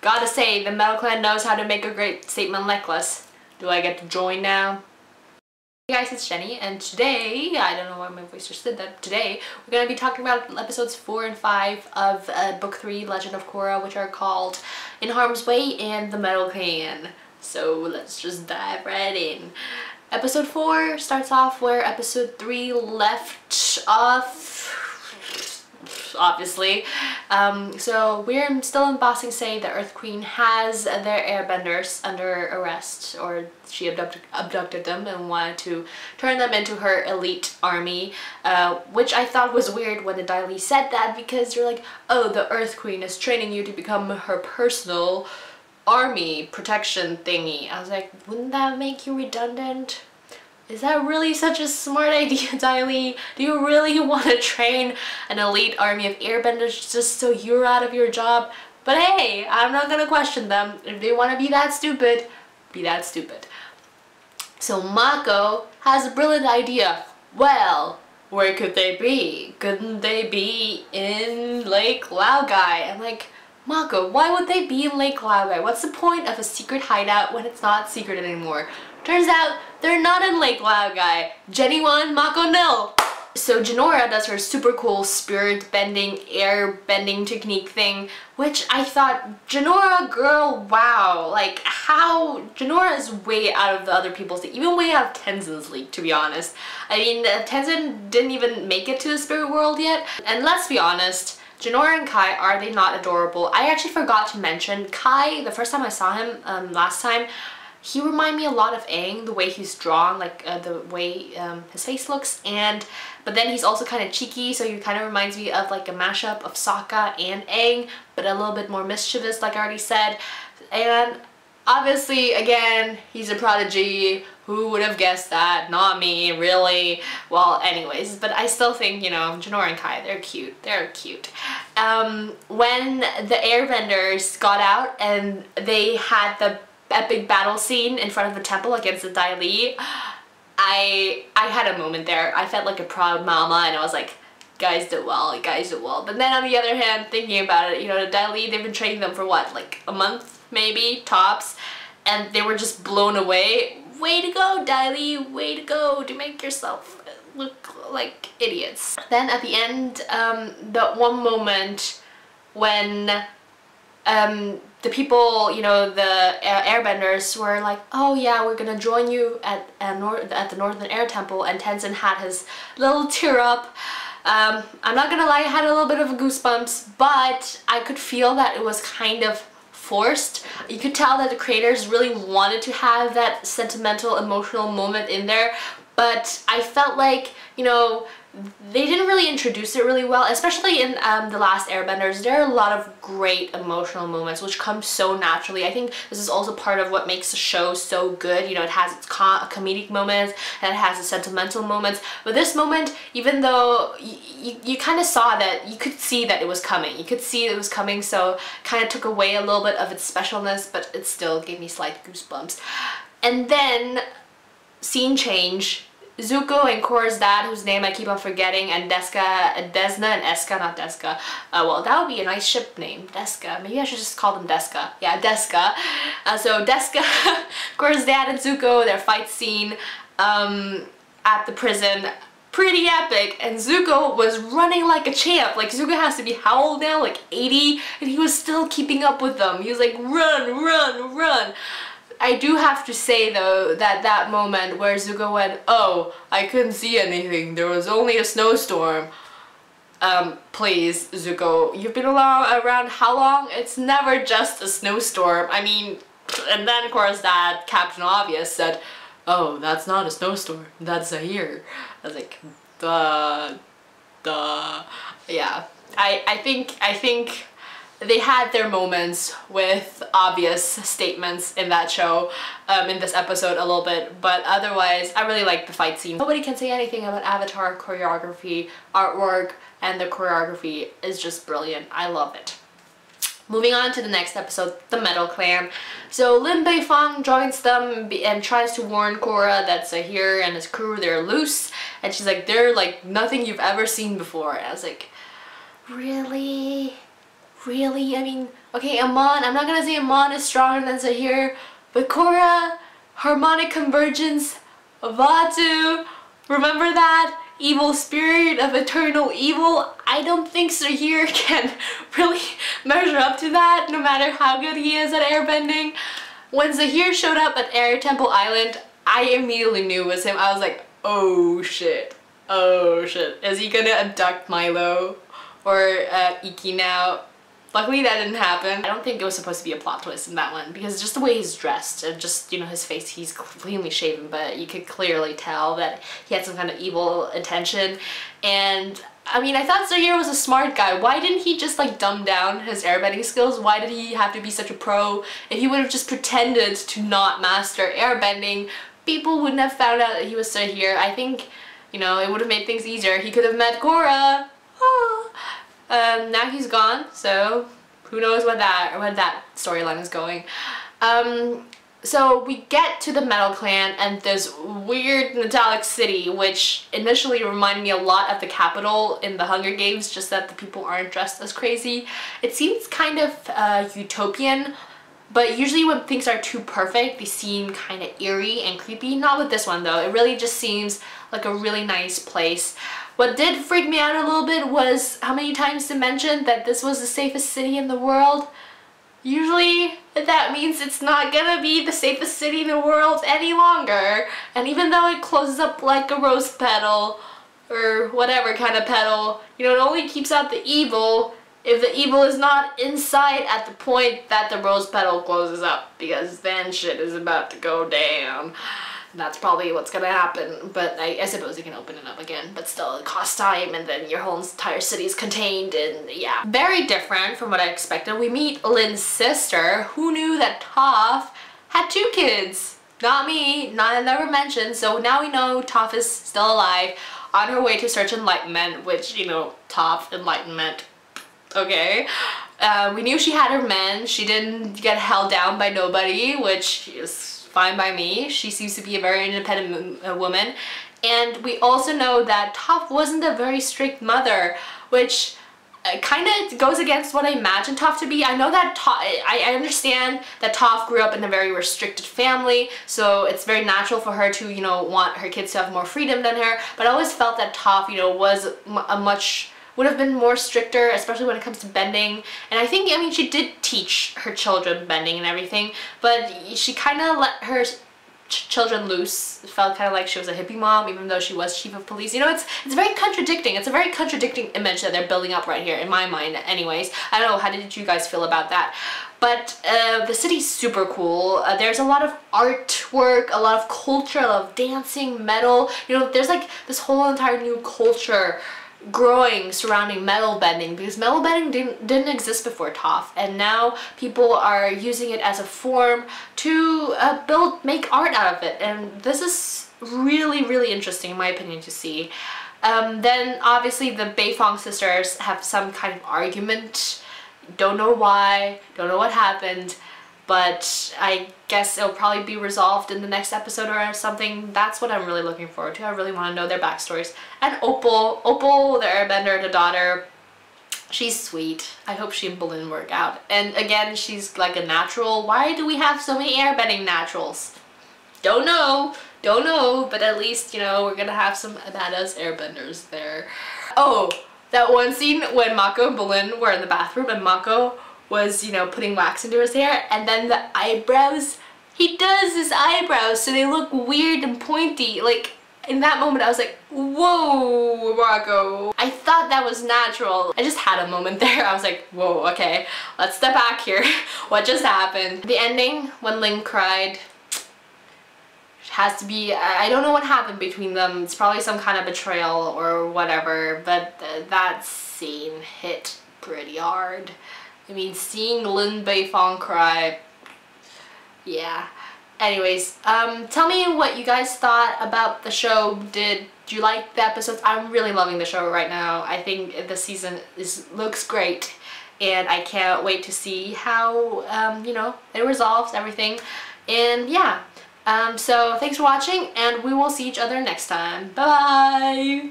Gotta say, the Metal Clan knows how to make a great statement necklace. Do I get to join now? Hey guys, it's Jenny, and today, I don't know why my voice just did that, today we're going to be talking about episodes 4 and 5 of Book 3, Legend of Korra, which are called In Harm's Way and The Metal Clan. So let's just dive right in. Episode 4 starts off where episode 3 left off, obviously. So we're still in Ba Sing Se. The Earth Queen has their airbenders under arrest, or she abducted them and wanted to turn them into her elite army, which I thought was weird when the Daily said that, because you're like, oh, the Earth Queen is training you to become her personal army protection thingy. I was like, wouldn't that make you redundant? Is that really such a smart idea, Daily? Do you really want to train an elite army of airbenders just so you're out of your job? But hey, I'm not gonna question them. If they want to be that stupid, be that stupid. So Mako has a brilliant idea. Well, where could they be? Couldn't they be in Lake Laogai? I'm like, Mako, why would they be in Lake Laogai? What's the point of a secret hideout when it's not secret anymore? Turns out they're not in Lake Laogai. Jenny won, Mako nil. So Jinora does her super cool spirit bending, air bending technique thing, which I thought, Jinora girl, wow. Like, how Jinora is way out of the other people's league, even way out of Tenzin's league, to be honest. I mean, Tenzin didn't even make it to the spirit world yet. And let's be honest, Jinora and Kai, are they not adorable? I actually forgot to mention Kai, the first time I saw him last time, he reminded me a lot of Aang, the way he's drawn, like the way his face looks, but then he's also kind of cheeky, so he kind of reminds me of like a mashup of Sokka and Aang, but a little bit more mischievous, like I already said. And obviously, again, he's a prodigy. Who would have guessed that? Not me, really. Well, anyways, but I still think, you know, Jinora and Kai, they're cute. They're cute. When the airbenders got out and they had the epic battle scene in front of the temple against the Dai Li, I had a moment there. I felt like a proud mama, and I was like, guys did well, you guys did well. But then on the other hand, thinking about it, you know, the Dai Li, they've been training them for what, like a month maybe, tops, and they were just blown away. Way to go, Dai Li, way to go to make yourself look like idiots. Then at the end, the one moment when the people, you know, the airbenders were like, oh yeah, we're gonna join you at the Northern Air Temple, and Tenzin had his little tear up. I'm not gonna lie, I had a little bit of goosebumps, but I could feel that it was kind of forced. You could tell that the creators really wanted to have that sentimental, emotional moment in there, but I felt like, you know, they didn't really introduce it really well, especially in The Last Airbenders. There are a lot of great emotional moments which come so naturally. I think this is also part of what makes the show so good. You know, it has its comedic moments and it has its sentimental moments. But this moment, even though you kind of saw that, you could see that it was coming. You could see it was coming, so kind of took away a little bit of its specialness, but it still gave me slight goosebumps. And then, scene change. Zuko and Korra's dad, whose name I keep on forgetting, and Desna and Eska, not Deska. Well, that would be a nice ship name, Deska. Maybe I should just call them Deska. Yeah, Deska. So Deska, Korra's dad and Zuko, their fight scene at the prison, pretty epic. And Zuko was running like a champ. Like, Zuko has to be how old now? Like 80? And he was still keeping up with them. He was like, run, run, run. I do have to say though that that moment where Zuko went, oh, I couldn't see anything, there was only a snowstorm. Please, Zuko, you've been around how long? It's never just a snowstorm. I mean, and then of course that Captain Obvious said, oh, that's not a snowstorm, that's a year. I was like, duh. Yeah, I think they had their moments with obvious statements in that show, in this episode a little bit, but otherwise I really like the fight scene. Nobody can say anything about Avatar choreography, artwork, and the choreography is just brilliant. I love it. Moving on to the next episode, the Metal Clan. So Lin Beifong joins them and tries to warn Korra that Zahir and his crew, they're loose, and she's like, they're like nothing you've ever seen before. And I was like, really? Really? I mean, Okay, Amon, I'm not gonna say Amon is stronger than Zahir, but Korra, harmonic convergence, Vatu, remember that? Evil spirit of eternal evil. I don't think Zahir can really measure up to that, no matter how good he is at airbending. When Zahir showed up at Air Temple Island, I immediately knew it was him. I was like, oh shit. Oh shit. Is he gonna abduct Milo or Iki now? Luckily that didn't happen. I don't think it was supposed to be a plot twist in that one because just the way he's dressed and just, you know, his face, he's cleanly shaven, but you could clearly tell that he had some kind of evil intention. And I mean, I thought Zahir was a smart guy. Why didn't he just like dumb down his airbending skills? Why did he have to be such a pro? If he would have just pretended to not master airbending, people wouldn't have found out that he was Zahir. I think, you know, it would have made things easier. He could have met Korra. Now he's gone, so who knows where that storyline is going. So we get to the Metal Clan and this weird metallic city, which initially reminded me a lot of the capital in the Hunger Games, just that the people aren't dressed as crazy. It seems kind of utopian, but usually when things are too perfect, they seem kind of eerie and creepy. Not with this one though. It really just seems like a really nice place. What did freak me out a little bit was how many times they mentioned that this was the safest city in the world. Usually that means it's not gonna be the safest city in the world any longer. And even though it closes up like a rose petal or whatever kind of petal, you know, it only keeps out the evil if the evil is not in sight at the point that the rose petal closes up, because then shit is about to go down. That's probably what's gonna happen, but I suppose you can open it up again, but still it costs time and then your whole entire city is contained, and yeah. Very different from what I expected. We meet Lin's sister. Who knew that Toph had 2 kids? Not me, never mentioned, so now we know Toph is still alive, on her way to search enlightenment, which, you know, Toph, enlightenment, okay. We knew she had her men. She didn't get held down by nobody, which is fine by me. She seems to be a very independent woman. And we also know that Toph wasn't a very strict mother, which kind of goes against what I imagined Toph to be. I know that I understand that Toph grew up in a very restricted family, so it's very natural for her to, you know, want her kids to have more freedom than her, but I always felt that Toph, you know, was would have been more stricter, especially when it comes to bending. And I think, I mean, she did teach her children bending and everything, but she kind of let her children loose. It felt kind of like she was a hippie mom, even though she was chief of police. You know, it's very contradicting. It's a very contradicting image that they're building up right here, in my mind anyways. I don't know, how did you guys feel about that? But the city's super cool. There's a lot of artwork, a lot of culture, a lot of dancing, metal. You know, there's like this whole entire new culture growing surrounding metal bending, because metal bending didn't exist before Toph, and now people are using it as a form to make art out of it, and this is really interesting in my opinion to see. Then obviously the Beifong sisters have some kind of argument. Don't know why, don't know what happened, but I guess it'll probably be resolved in the next episode or something. That's what I'm really looking forward to. I really want to know their backstories. And Opal, the airbender, the daughter, she's sweet. I hope she and Bolin work out. And again, she's like a natural. Why do we have so many airbending naturals? Don't know, but at least, you know, we're gonna have some badass airbenders there. Oh, that one scene when Mako and Bolin were in the bathroom and Mako was, you know, putting wax into his hair, and then the eyebrows, he does his eyebrows so they look weird and pointy. Like, in that moment I was like, whoa, Mako. I thought that was natural. I just had a moment there. I was like, whoa, okay, let's step back here. What just happened? The ending, when Ling cried, has to be, I don't know what happened between them. It's probably some kind of betrayal or whatever, but that scene hit pretty hard. I mean, seeing Lin Beifong cry, yeah. Anyways, tell me what you guys thought about the show. Did you like the episodes? I'm really loving the show right now. I think the season looks great, and I can't wait to see how, you know, it resolves everything. And yeah, so thanks for watching, and we will see each other next time. Bye!